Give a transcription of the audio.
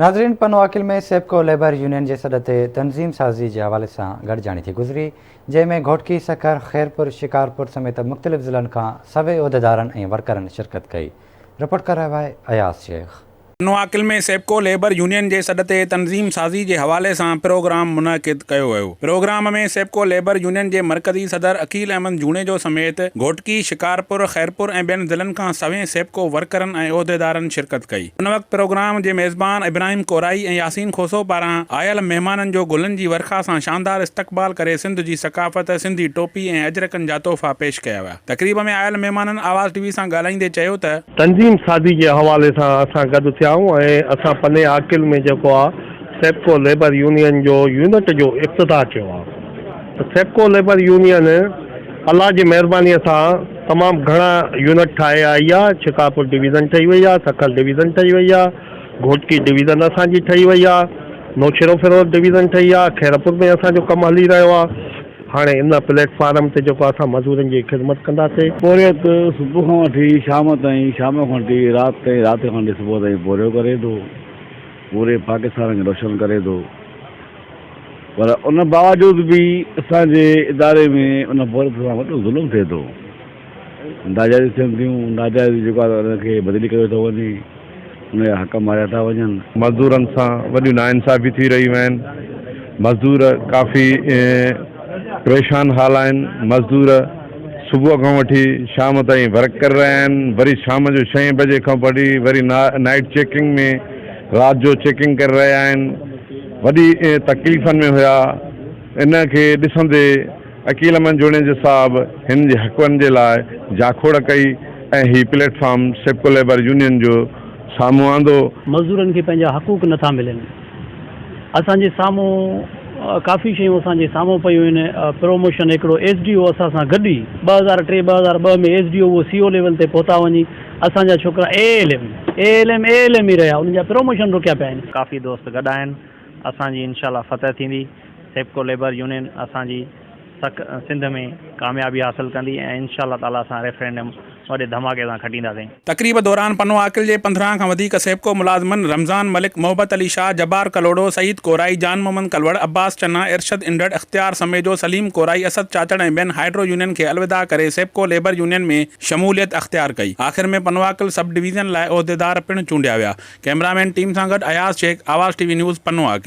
नाज़रीन, पनवाकिल में सेप्को labour union के सॾ ते तंज़ीम साज़ी के हवाले से गॾिजाणी थी गुज़री, जंहिंमें घोटकी, सकर, खैरपुर, शिकारपुर समेत मुख़्तलिफ़ ज़िलनि खां सभई उहिदेदारनि ऐं वर्करनि शिरकत कई। रिपोर्ट कर रहा है अयाज़ शेख। पनवाकिल में सेप्को लेबर यूनियन के सॾ ते तंज़ीम साज़ी के हवाले से प्रोग्राम मुनक़िद किया वियो। प्रोग्राम में सेप्को लेबर यूनियन के मरकज़ी सदर अकील अहमद जूणे जो समेत घोटकी, शिकारपुर, खैरपुर और ॿियनि ज़िलनि खां सवें सेप्को वर्करनि ऐं उहिदेदारनि शिरकत कई। उन वक़्त प्रोग्राम के मेज़बान इब्राहिम कोराई और यासीन खोसो पारां आयल मेहमाननि जो गुलनि की वर्खा से शानदार इस्तक़बाल करे सिंध की सकाफ़त, सिंधी टोपी और अजरकनि जा तोहफ़ा पेश किया विया। तक़रीब में आयल मेहमाननि आवाज़ टीवी से ॻाल्हाईंदे चयो त तंज़ीम साज़ी के हवाले से असां गॾु थिया असां पनवाकिल में जेको आहे सेप्को लेबर यूनियन जो यूनिट जो इफ़्तिताह कियो आहे। सेप्को लेबर यूनियन अल्लाह जी महिरबानी सां तमामु घणा यूनिट ठाहे आई आहे। शिकारपुर डिवीज़न ठही वई आहे, सखल डिवीज़न ठही वई आहे, घोटकी डिवीज़न असांजी ठही वई आहे, नौशेरो फिरोज डिवीज़न ठही आहे, खैरपुर में असांजो कमु हली रहियो आहे। हाँ इन प्लेटफॉर्म से जो असां मज़दूरनि जी ख़िदमत कंदासीं। बोरियत सुबह खां वठी शाम ताईं, शाम खां वठी राति ताईं, राति खां वठी सुबुह ताईं बोरियो करे थो, पूरे पाकिस्तान खे रोशन करे थो। पर उन बावजूद भी असांजे इदारे में उन बोरियत सां वॾो ज़ुल्म थिए थो। नाजाइज़ थियनि थियूं, नाजाइज़ जेको आहे उनखे बदिली कयो थो वञे, उनजा हक़ मारिया था वञनि। मज़दूरनि सां वॾियूं नाइंसाफ़ी थी रहियूं आहिनि। मज़दूर काफ़ी परेशान हाल आहिनि। मज़दूर सुबुह खां वठी शाम ताईं वर्क कर रहिया आहिनि, वरी शाम जो 6 बजे खां वरी नाइट चेकिंग में रात जो चेकिंग कर रहिया आहिनि। वॾी तकलीफ़नि में हुया। इन खे ॾिसंदे अकील अहमद जूणे जे साहब हिन जे हक़नि जे लाइ जाखोड़ कई ऐं ही प्लेटफॉर्म सेप्को लेबर यूनियन जो साम्हूं आंदो। मज़दूरनि खे पंहिंजा हक़ूक़ नथा मिलनि। असांजे साम्हूं काफ़ी शयूं असांजे साम्हूं पयूं आहिनि। प्रमोशन हिकिड़ो SDO असां सां गॾु ई 2003-2002 में SDO वो CO लेवल ते पहुता वञी असांजा छोकिरा ALM ई रहिया, उन्हनि जा प्रमोशन रुकिया पिया आहिनि। काफ़ी दोस्त गॾु आहिनि। असांजी इंशाल्लाह फतह थींदी। सेप्को लेबर यूनियन असांजी सिंध में कामयाबी हासिल कंदी ऐं इंशाल्लाह ताला असां रेफरेंडम वॾे धमाके सां खटींदासीं। तक़रीब दौरान पनवाकिल के 15 खां वधीक सेप्को मुलाज़िमन रमज़ान मलिक, मोहब्बत अली शाह, जब्बार कलोड़ो, सईद कोराई, जान मोहम्मद कलवड़, अब्बास चन्ना, इरशद इंडड़, इख्तियार समेजो, सलीम कोराई, असद चाचड़ ऐं ॿियनि हाइड्रो यूनियन के अलविदा करे सेप्को लेबर यूनियन में शमूलियत अख्तियार कई। आख़िर में पनवाकिल सब डिवीज़न लाइ उहिदेदार पिणु चूंडिया विया। कैमरामैन टीम सां गॾु अयाज़ शेख, आवाज़ TV न्यूज़, पनवाकिल।